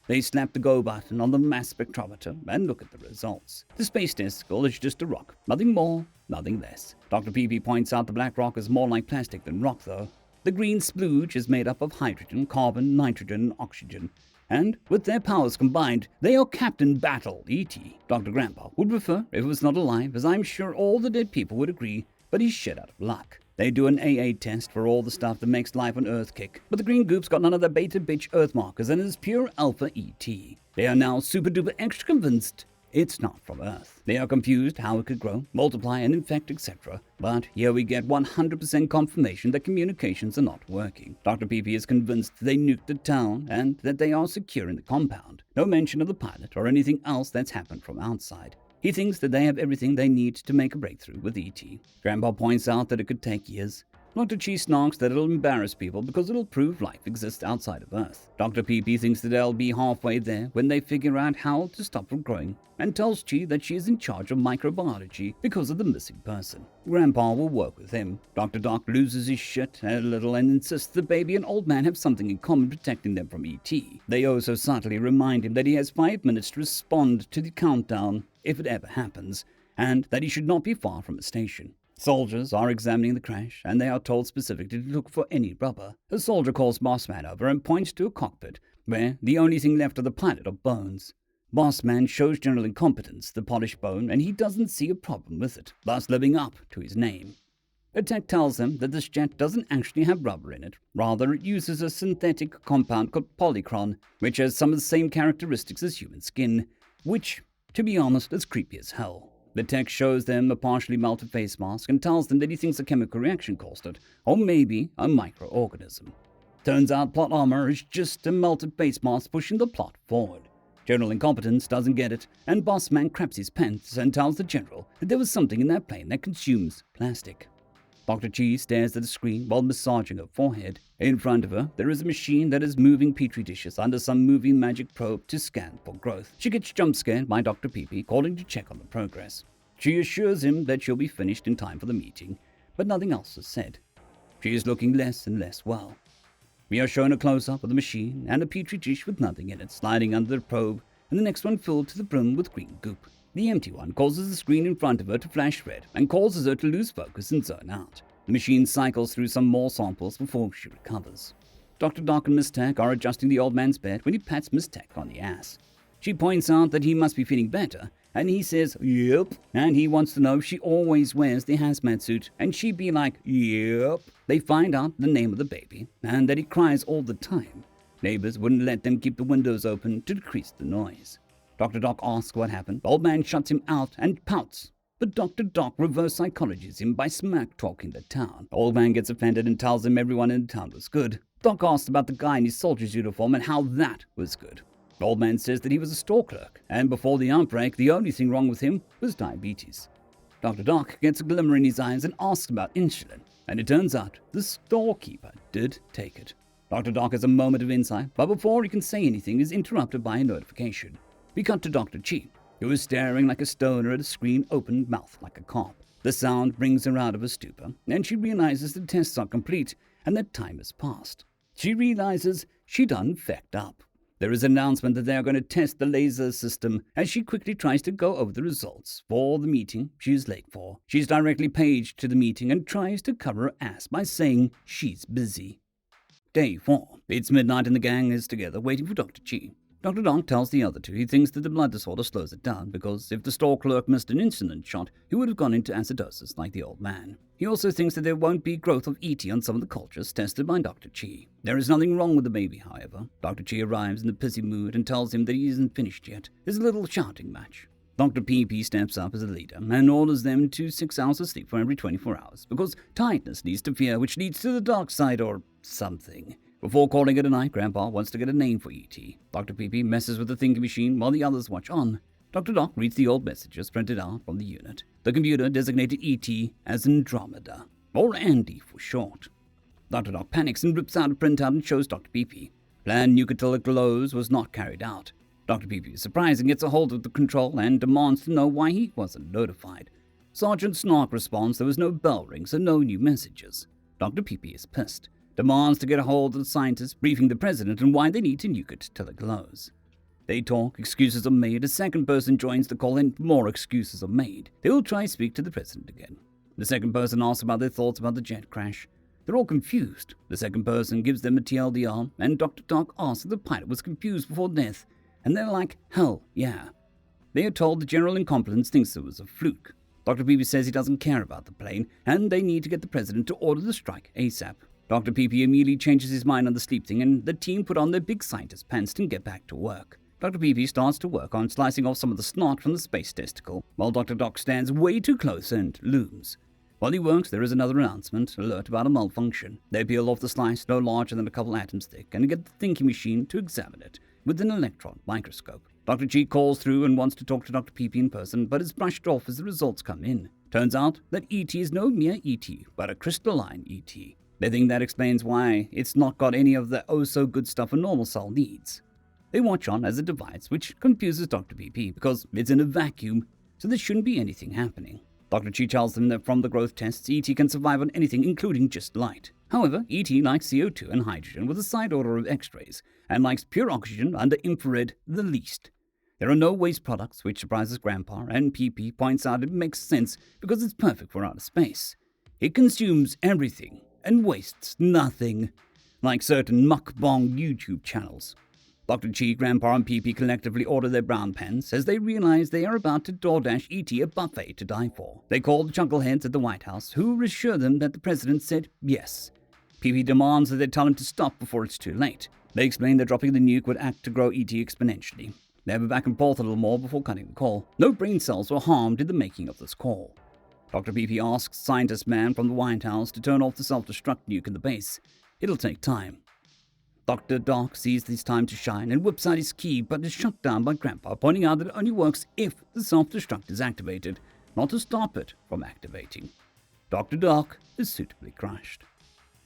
They slap the go button on the mass spectrometer and look at the results. The space testicle is just a rock, nothing more, nothing less. Dr. PP points out the black rock is more like plastic than rock, though. The green splooge is made up of hydrogen, carbon, nitrogen, and oxygen. And, with their powers combined, they are Captain Battle, E.T. Dr. Grandpa would prefer if it was not alive, as I'm sure all the dead people would agree, but he's shit out of luck. They do an AA test for all the stuff that makes life on Earth kick, but the green goop's got none of the beta bitch Earth markers and is pure alpha ET. They are now super duper extra convinced it's not from Earth. They are confused how it could grow, multiply and infect, etc. But here we get 100% confirmation that communications are not working. Dr. PP is convinced they nuked the town and that they are secure in the compound. No mention of the pilot or anything else that's happened from outside. He thinks that they have everything they need to make a breakthrough with ET. Grandpa points out that it could take years. Dr. Chi snarks that it'll embarrass people because it'll prove life exists outside of Earth. Dr. PP thinks that they'll be halfway there when they figure out how to stop from growing, and tells Chi that she is in charge of microbiology because of the missing person. Grandpa will work with him. Dr. Doc loses his shit a little and insists the baby and old man have something in common protecting them from ET. They also subtly remind him that he has 5 minutes to respond to the countdown if it ever happens, and that he should not be far from a station. Soldiers are examining the crash, and they are told specifically to look for any rubber. A soldier calls Bossman over and points to a cockpit, where the only thing left of the pilot are bones. Bossman shows general incompetence the polished bone, and he doesn't see a problem with it, thus living up to his name. A tech tells them that this jet doesn't actually have rubber in it. Rather, it uses a synthetic compound called polychron, which has some of the same characteristics as human skin, which, to be honest, is creepy as hell. The tech shows them a partially melted face mask and tells them that he thinks a chemical reaction caused it, or maybe a microorganism. Turns out plot armor is just a melted face mask pushing the plot forward. General Incompetence doesn't get it, and Bossman craps his pants and tells the general that there was something in that plane that consumes plastic. Dr. Chi stares at the screen while massaging her forehead. In front of her, there is a machine that is moving petri dishes under some moving magic probe to scan for growth. She gets jump-scared by Dr. Peepee, calling to check on the progress. She assures him that she'll be finished in time for the meeting, but nothing else is said. She is looking less and less well. We are shown a close-up of the machine and a petri dish with nothing in it sliding under the probe, and the next one filled to the brim with green goop. The empty one causes the screen in front of her to flash red and causes her to lose focus and zone out. The machine cycles through some more samples before she recovers. Dr. Doc and Miss Tech are adjusting the old man's bed when he pats Miss Tech on the ass. She points out that he must be feeling better, and he says, "Yep," and he wants to know if she always wears the hazmat suit, and she'd be like, "Yep." They find out the name of the baby, and that he cries all the time. Neighbors wouldn't let them keep the windows open to decrease the noise. Dr. Doc asks what happened. The old man shuts him out and pouts. But Dr. Doc reverse psychologies him by smack-talking the town. The old man gets offended and tells him everyone in the town was good. Doc asks about the guy in his soldier's uniform and how that was good. The old man says that he was a store clerk, and before the outbreak, the only thing wrong with him was diabetes. Dr. Doc gets a glimmer in his eyes and asks about insulin, and it turns out the storekeeper did take it. Dr. Doc has a moment of insight, but before he can say anything, is interrupted by a notification. We cut to Dr. Chi, who is staring like a stoner at a screen, open mouthed like a cop. The sound brings her out of a stupor, and she realizes the tests are complete and that time has passed. She realizes she done fecked up. There is an announcement that they are going to test the laser system as she quickly tries to go over the results for the meeting she is late for. She's directly paged to the meeting and tries to cover her ass by saying she's busy. Day 4. It's midnight and the gang is together waiting for Dr. Chi. Dr. Doc tells the other two he thinks that the blood disorder slows it down because if the store clerk missed an insulin shot, he would have gone into acidosis like the old man. He also thinks that there won't be growth of ET on some of the cultures tested by Dr. Chi. There is nothing wrong with the baby, however. Dr. Chi arrives in a pissy mood and tells him that he isn't finished yet. There's a little shouting match. Dr. PP steps up as a leader and orders them to 6 hours of sleep for every 24 hours because tiredness leads to fear, which leads to the dark side or something. Before calling it a night, Grandpa wants to get a name for E.T. Dr. PP messes with the thinking machine while the others watch on. Dr. Doc reads the old messages printed out from the unit. The computer designated E.T. as Andromeda, or Andy for short. Dr. Doc panics and rips out a printout and shows Dr. PP. Plan nuke until it glows was not carried out. Dr. PP is surprised and gets a hold of the control and demands to know why he wasn't notified. Sergeant Snark responds there was no bell ring, so no new messages. Dr. PP is pissed. Demands to get a hold of the scientists, briefing the president on why they need to nuke it till it glows. They talk, excuses are made, a second person joins the call and more excuses are made. They will try to speak to the president again. The second person asks about their thoughts about the jet crash. They're all confused. The second person gives them a TLDR, and Dr. Doc asks if the pilot was confused before death, and they're like, hell yeah. They are told the general incompetence thinks it was a fluke. Dr. PP says he doesn't care about the plane, and they need to get the president to order the strike ASAP. Dr. PP immediately changes his mind on the sleep thing, and the team put on their big scientist pants and get back to work. Dr. PP starts to work on slicing off some of the snot from the space testicle, while Dr. Doc stands way too close and looms. While he works, there is another announcement, alert about a malfunction. They peel off the slice no larger than a couple atoms thick and get the thinking machine to examine it with an electron microscope. Dr. Chi calls through and wants to talk to Dr. PP in person, but is brushed off as the results come in. Turns out that ET is no mere ET, but a crystalline ET. They think that explains why it's not got any of the oh-so-good stuff a normal cell needs. They watch on as a device, which confuses Dr. PP because it's in a vacuum, so there shouldn't be anything happening. Dr. Chi tells them that from the growth tests, ET can survive on anything including just light. However, ET likes CO2 and hydrogen with a side order of X-rays, and likes pure oxygen under infrared the least. There are no waste products, which surprises Grandpa, and PP points out it makes sense because it's perfect for outer space. It consumes everything and wastes nothing, like certain mukbang YouTube channels. Dr. Chi, Grandpa, and PP collectively order their brown pants as they realize they are about to DoorDash ET a buffet to die for. They call the chuckleheads at the White House, who reassure them that the president said yes. PP demands that they tell him to stop before it's too late. They explain that dropping the nuke would act to grow ET exponentially. They have a back and forth a little more before cutting the call. No brain cells were harmed in the making of this call. Dr. PP asks scientist man from the White House to turn off the self-destruct nuke in the base. It'll take time. Dr. Doc sees this time to shine and whips out his key, but is shut down by Grandpa, pointing out that it only works if the self-destruct is activated, not to stop it from activating. Dr. Doc is suitably crushed.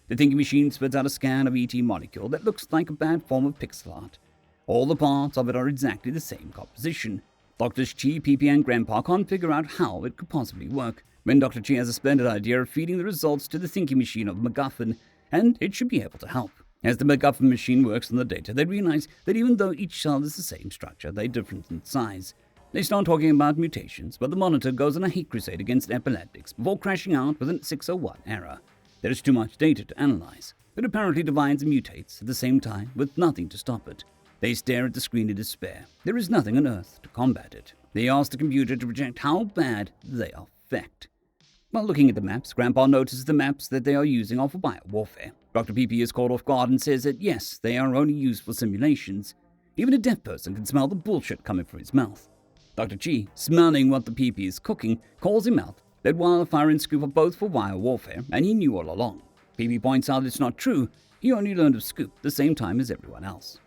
The thinking machine spits out a scan of ET molecule that looks like a bad form of pixel art. All the parts of it are exactly the same composition. Drs. Chi, PP, and Grandpa can't figure out how it could possibly work, when Dr. Chi has a splendid idea of feeding the results to the thinking machine of MacGuffin, and it should be able to help. As the MacGuffin machine works on the data, they realize that even though each cell is the same structure, they're different in size. They start talking about mutations, but the monitor goes on a hate crusade against epileptics before crashing out with an 601 error. There is too much data to analyze. It apparently divides and mutates at the same time with nothing to stop it. They stare at the screen in despair. There is nothing on Earth to combat it. They ask the computer to project how bad they affect. While looking at the maps, Grandpa notices the maps that they are using are for biowarfare. Dr. PP is caught off guard and says that yes, they are only used for simulations. Even a deaf person can smell the bullshit coming from his mouth. Dr. Chi, smelling what the PP is cooking, calls him out that wildfire and Scoop are both for biowarfare, and he knew all along. PP points out it's not true. He only learned of Scoop the same time as everyone else.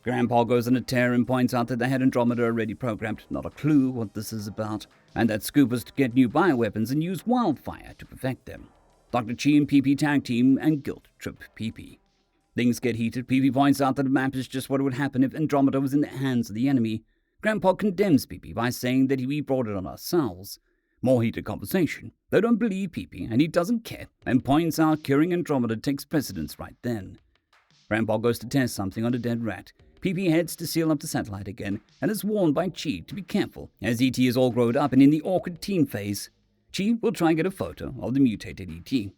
Grandpa goes on a tear and points out that they had Andromeda already programmed, not a clue what this is about, and that Scoop was to get new bioweapons and use wildfire to perfect them. Dr. Chi and PP tag team and guilt trip PP. Things get heated. PP points out that the map is just what would happen if Andromeda was in the hands of the enemy. Grandpa condemns PP by saying that we brought it on ourselves. More heated conversation. They don't believe PP, and he doesn't care, and points out curing Andromeda takes precedence right then. Grandpa goes to test something on a dead rat. PP heads to seal up the satellite again, and is warned by Chi to be careful, as ET is all grown up and in the awkward teen phase. Chi will try and get a photo of the mutated ET.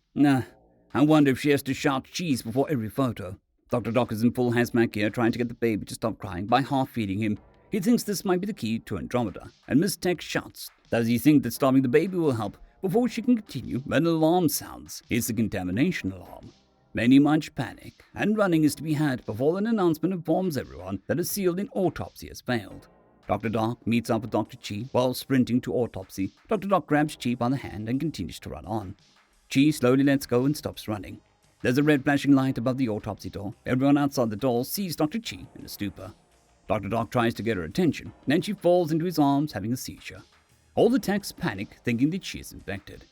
I wonder if she has to shout cheese before every photo. Dr. Doc is in full hazmat gear trying to get the baby to stop crying by half-feeding him. He thinks this might be the key to Andromeda, and Miss Tech shouts, does he think that starving the baby will help before she can continue? An alarm sounds. It's the contamination alarm. Many much panic, and running is to be had before an announcement informs everyone that a sealed-in autopsy has failed. Dr. Doc meets up with Dr. Chi while sprinting to autopsy. Dr. Doc grabs Chi by the hand and continues to run on. Chi slowly lets go and stops running. There's a red flashing light above the autopsy door. Everyone outside the door sees Dr. Chi in a stupor. Dr. Doc tries to get her attention, then she falls into his arms having a seizure. All the techs panic, thinking that she is infected.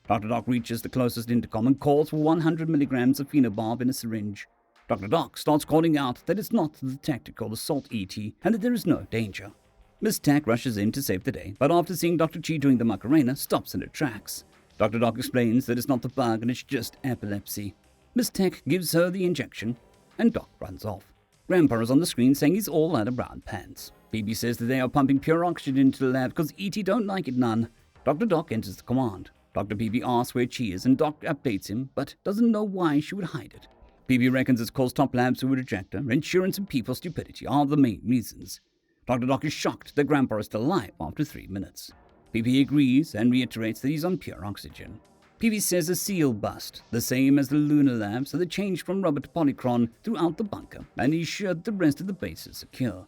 Dr. Doc reaches the closest intercom and calls for 100 milligrams of phenobarb in a syringe. Dr. Doc starts calling out that it's not the tactical assault ET and that there is no danger. Miss Tech rushes in to save the day, but after seeing Dr. Chi doing the Macarena, stops in her tracks. Dr. Doc explains that it's not the bug and it's just epilepsy. Miss Tech gives her the injection, and Doc runs off. Grandpa is on the screen saying he's all out of brown pants. BB says that they are pumping pure oxygen into the lab because ET don't like it none. Dr. Doc enters the command. Dr. BB asks where Chi is, and Doc updates him, but doesn't know why she would hide it. BB reckons it's caused top labs who would reject her. Insurance and people's stupidity are the main reasons. Dr. Doc is shocked that Grandpa is still alive after 3 minutes. BB agrees and reiterates that he's on pure oxygen. BB says a seal bust, the same as the lunar lab, so they changed from rubber to polycron throughout the bunker, and he's sure the rest of the base is secure.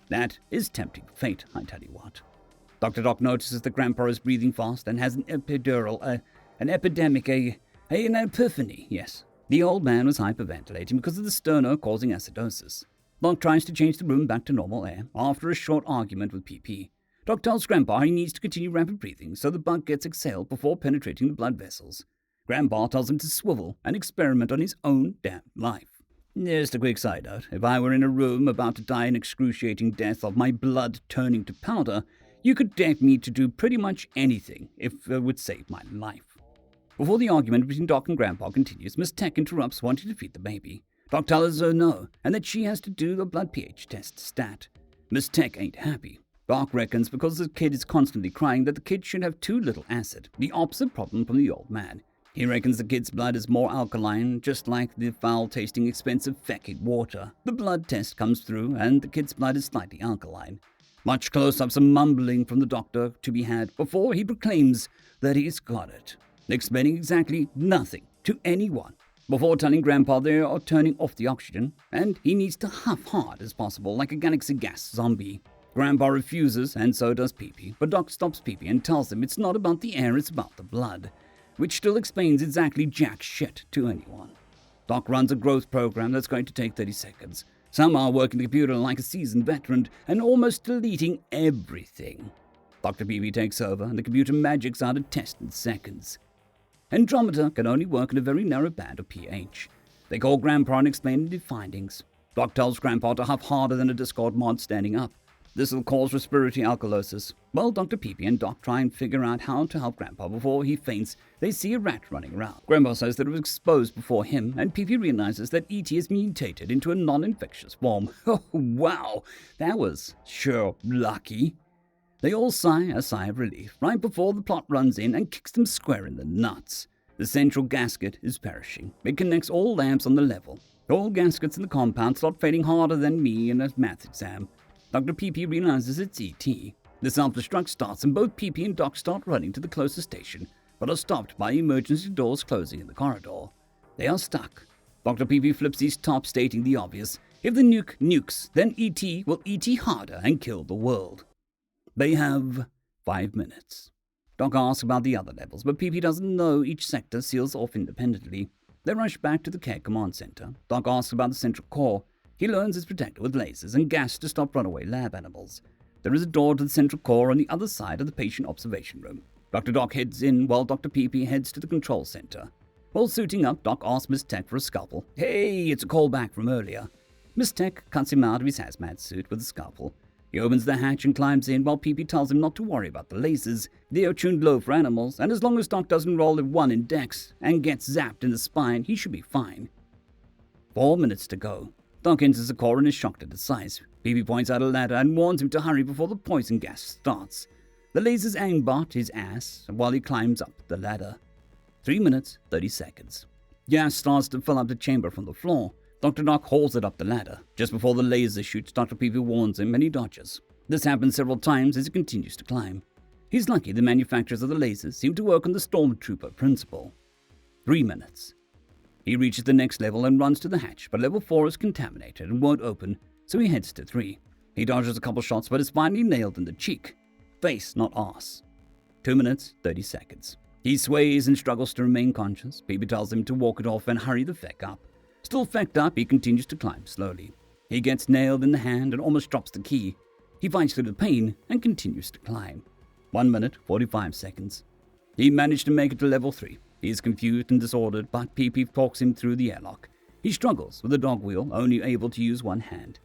That is tempting fate, I tell you what. Dr. Doc notices that Grandpa is breathing fast and has an epidural, an epidemic, an epiphany, yes. The old man was hyperventilating because of the sterno causing acidosis. Doc tries to change the room back to normal air after a short argument with PP. Doc tells Grandpa he needs to continue rapid breathing so the bug gets exhaled before penetrating the blood vessels. Grandpa tells him to swivel and experiment on his own damn life. Just a quick side note, if I were in a room about to die an excruciating death of my blood turning to powder, you could dare me to do pretty much anything if it would save my life. Before the argument between Doc and Grandpa continues, Miss Tech interrupts wanting to feed the baby. Doc tells her no, and that she has to do the blood pH test stat. Miss Tech ain't happy. Doc reckons because the kid is constantly crying that the kid should have too little acid, the opposite problem from the old man. He reckons the kid's blood is more alkaline, just like the foul-tasting, expensive fecid water. The blood test comes through, and the kid's blood is slightly alkaline. Much close-ups and mumbling from the doctor to be had before he proclaims that he's got it, explaining exactly nothing to anyone before telling Grandpa they are turning off the oxygen, and he needs to huff hard as possible like a galaxy gas zombie. Grandpa refuses, and so does Pee-Pee, but Doc stops Pee-Pee and tells him it's not about the air, it's about the blood, which still explains exactly jack shit to anyone. Doc runs a growth program that's going to take 30 seconds, somehow working the computer like a seasoned veteran and almost deleting everything. Dr. Pee-Pee takes over, and the computer magics out a test in seconds. Andromeda can only work in a very narrow band of pH. They call Grandpa and explain the findings. Doc tells Grandpa to huff harder than a Discord mod standing up. This will cause respiratory alkalosis. While Dr. Pee-Pee and Doc try and figure out how to help Grandpa before he faints, they see a rat running around. Grandpa says that it was exposed before him, and Pee-Pee realizes that E.T. is mutated into a non-infectious form. Oh, wow, that was sure lucky. They all sigh a sigh of relief right before the plot runs in and kicks them square in the nuts. The central gasket is perishing. It connects all lamps on the level. All gaskets in the compound start fading harder than me in a math exam. Dr. Pee-Pee realizes it's E.T. The self-destruct starts and both Pee-Pee and Doc start running to the closest station, but are stopped by emergency doors closing in the corridor. They are stuck. Dr. Pee-Pee flips his top, stating the obvious. If the nuke nukes, then E.T. will E.T. harder and kill the world. They have 5 minutes. Doc asks about the other levels, but Pee-Pee doesn't know each sector seals off independently. They rush back to the care command center. Doc asks about the central core. He learns it's protected with lasers and gas to stop runaway lab animals. There is a door to the central core on the other side of the patient observation room. Dr. Doc heads in while Dr. Pee-Pee heads to the control center. While suiting up, Doc asks Miss Tech for a scalpel. Hey, it's a callback from earlier. Miss Tech cuts him out of his hazmat suit with a scalpel. He opens the hatch and climbs in while Pee-Pee tells him not to worry about the lasers. They are tuned low for animals, and as long as Doc doesn't roll a 1 in dex and gets zapped in the spine, he should be fine. 4 minutes to go. Doc enters the core and is shocked at its size. Pee-Pee points out a ladder and warns him to hurry before the poison gas starts. The lasers aimbot his ass while he climbs up the ladder. 3 minutes, 30 seconds. Gas starts to fill up the chamber from the floor. Dr. Doc hauls it up the ladder. Just before the laser shoots, Dr. Pee-Pee warns him and he dodges. This happens several times as he continues to climb. He's lucky the manufacturers of the lasers seem to work on the Stormtrooper principle. 3 minutes. He reaches the next level and runs to the hatch, but level 4 is contaminated and won't open, so he heads to 3. He dodges a couple shots but is finally nailed in the cheek. Face, not arse. 2 minutes, 30 seconds. He sways and struggles to remain conscious. Pee-Pee tells him to walk it off and hurry the feck up. Still fecked up, he continues to climb slowly. He gets nailed in the hand and almost drops the key. He fights through the pain and continues to climb. 1 minute, 45 seconds. He managed to make it to level 3. He is confused and disordered, but Pee-Pee talks him through the airlock. He struggles with the dog wheel, only able to use one hand.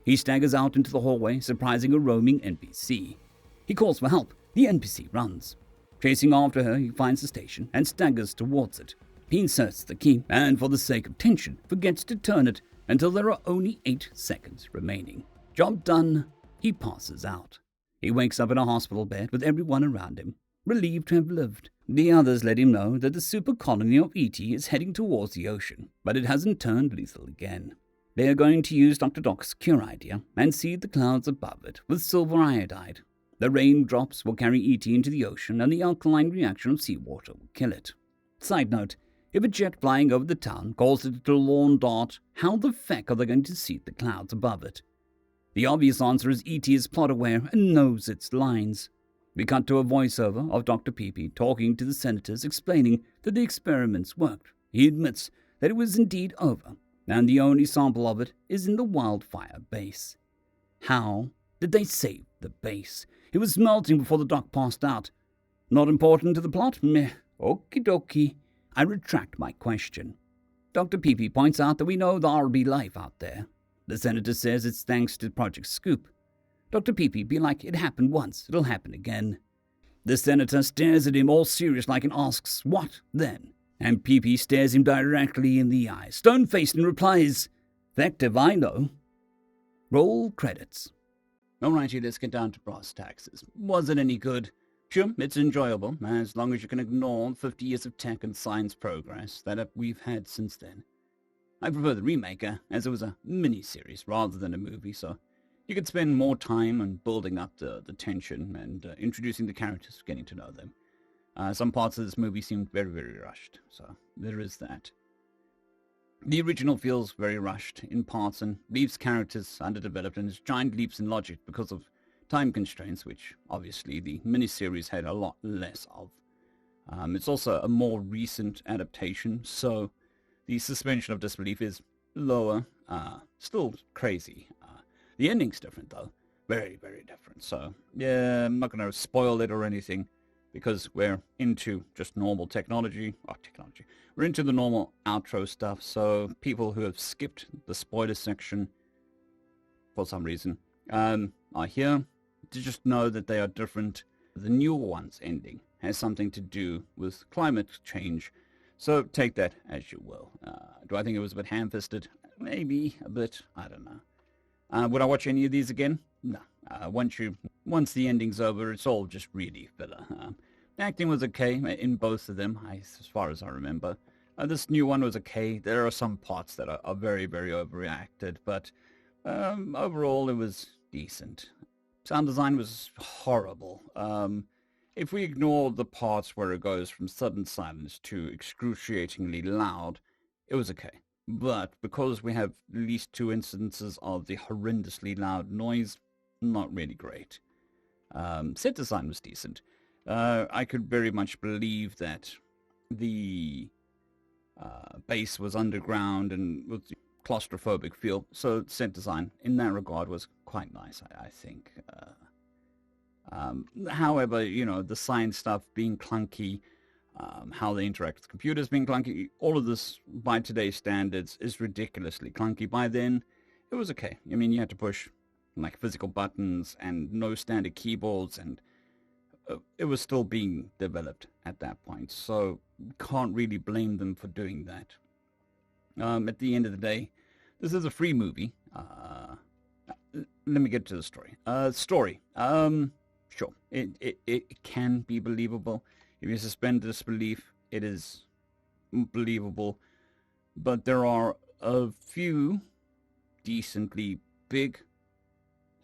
He staggers out into the hallway, surprising a roaming NPC. He calls for help. The NPC runs. Chasing after her, he finds the station and staggers towards it. He inserts the key and, for the sake of tension, forgets to turn it until there are only 8 seconds remaining. Job done. He passes out. He wakes up in a hospital bed with everyone around him, relieved to have lived. The others let him know that the super colony of E.T. is heading towards the ocean, but it hasn't turned lethal again. They are going to use Dr. Doc's cure idea and seed the clouds above it with silver iodide. The raindrops will carry E.T. into the ocean, and the alkaline reaction of seawater will kill it. Side note, if a jet flying over the town causes it to lawn dart, how the feck are they going to seed the clouds above it? The obvious answer is E.T. is plot-aware and knows its lines. We cut to a voiceover of Dr. Pee-Pee talking to the senators, explaining that the experiments worked. He admits that it was indeed over. and the only sample of it is in the wildfire base. How did they save the base? It was melting before the doc passed out. Not important to the plot? Meh. Okie dokie. I retract my question. Dr. Peepee points out that we know there'll be life out there. The senator says it's thanks to Project Scoop. Dr. Peepee be like, it happened once, it'll happen again. The senator stares at him all serious like and asks, what then? And Peepee stares him directly in the eye, stone-faced, and replies, effective, I know. Roll credits. Alrighty, let's get down to brass taxes. Was it any good? Sure, it's enjoyable, as long as you can ignore 50 years of tech and science progress that we've had since then. I prefer the remake, as it was a mini-series rather than a movie, so you could spend more time on building up the tension and introducing the characters, getting to know them. Some parts of this movie seemed very, very rushed, so there is that. The original feels very rushed in parts and leaves characters underdeveloped and has giant leaps in logic because of time constraints, which obviously the miniseries had a lot less of. It's also a more recent adaptation, so the suspension of disbelief is lower, still crazy. The ending's different, though. Very, very different. So, yeah, I'm not going to spoil it or anything, because we're into just normal technology. We're into the normal outro stuff, so people who have skipped the spoiler section for some reason are here to just know that they are different. The newer one's ending has something to do with climate change, so take that as you will. Do I think it was a bit ham-fisted? Maybe a bit. I don't know. Would I watch any of these again? No. Once the ending's over, it's all just really filler. The acting was okay in both of them, as far as I remember. This new one was okay. There are some parts that are very, very overreacted, but overall it was decent. Sound design was horrible. If we ignore the parts where it goes from sudden silence to excruciatingly loud, it was okay. But because we have at least 2 instances of the horrendously loud noise, not really great. Set design was decent. I could very much believe that the base was underground and with the claustrophobic feel, so set design in that regard was quite nice, I think. However, the science stuff being clunky, how they interact with computers being clunky, all of this, by today's standards, is ridiculously clunky. By then, it was okay. I mean, you had to push, physical buttons and no standard keyboards, and it was still being developed at that point, so can't really blame them for doing that. At the end of the day, this is a free movie. Let me get to the story. Sure, it can be believable. If you suspend disbelief, it is believable. But there are a few decently big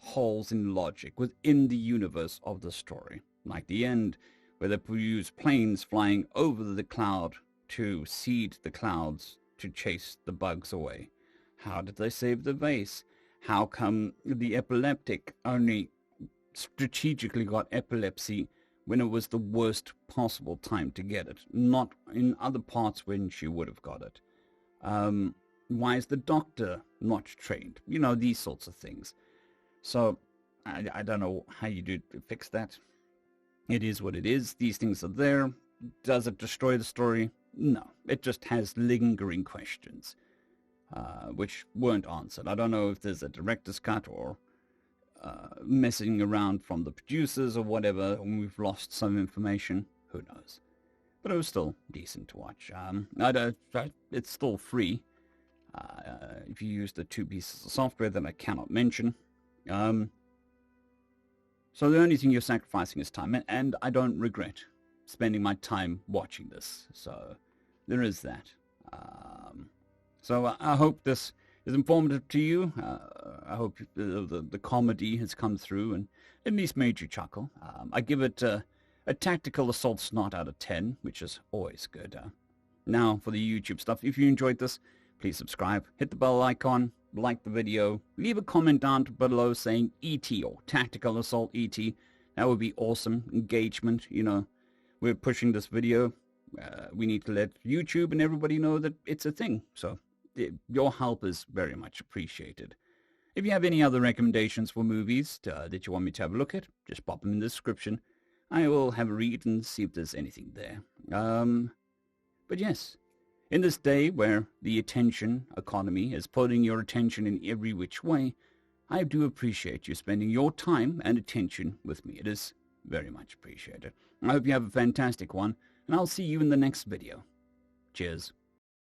holes in logic within the universe of the story. Like the end, where they use planes flying over the cloud to seed the clouds to chase the bugs away. How did they save the vase? How come the epileptic only strategically got epilepsy when it was the worst possible time to get it, not in other parts when she would have got it? Why is the doctor not trained? These sorts of things. So, I don't know how you do to fix that. It is what it is. These things are there. Does it destroy the story? No. It just has lingering questions, which weren't answered. I don't know if there's a director's cut or messing around from the producers or whatever, and we've lost some information. Who knows? But it was still decent to watch. It's still free if you use the 2 pieces of software that I cannot mention. So the only thing you're sacrificing is time, and I don't regret spending my time watching this. So there is that. So I hope this is informative to you. I hope the comedy has come through and at least made you chuckle. I give it a tactical assault snot out of 10, which is always good. Now for the YouTube stuff. If you enjoyed this, please subscribe, hit the bell icon, like the video, leave a comment down below saying ET or Tactical Assault ET. That would be awesome. Engagement, we're pushing this video. We need to let YouTube and everybody know that it's a thing. So your help is very much appreciated. If you have any other recommendations for movies that you want me to have a look at, just pop them in the description. I will have a read and see if there's anything there. But yes, in this day where the attention economy is pulling your attention in every which way, I do appreciate you spending your time and attention with me. It is very much appreciated. I hope you have a fantastic one, and I'll see you in the next video. Cheers.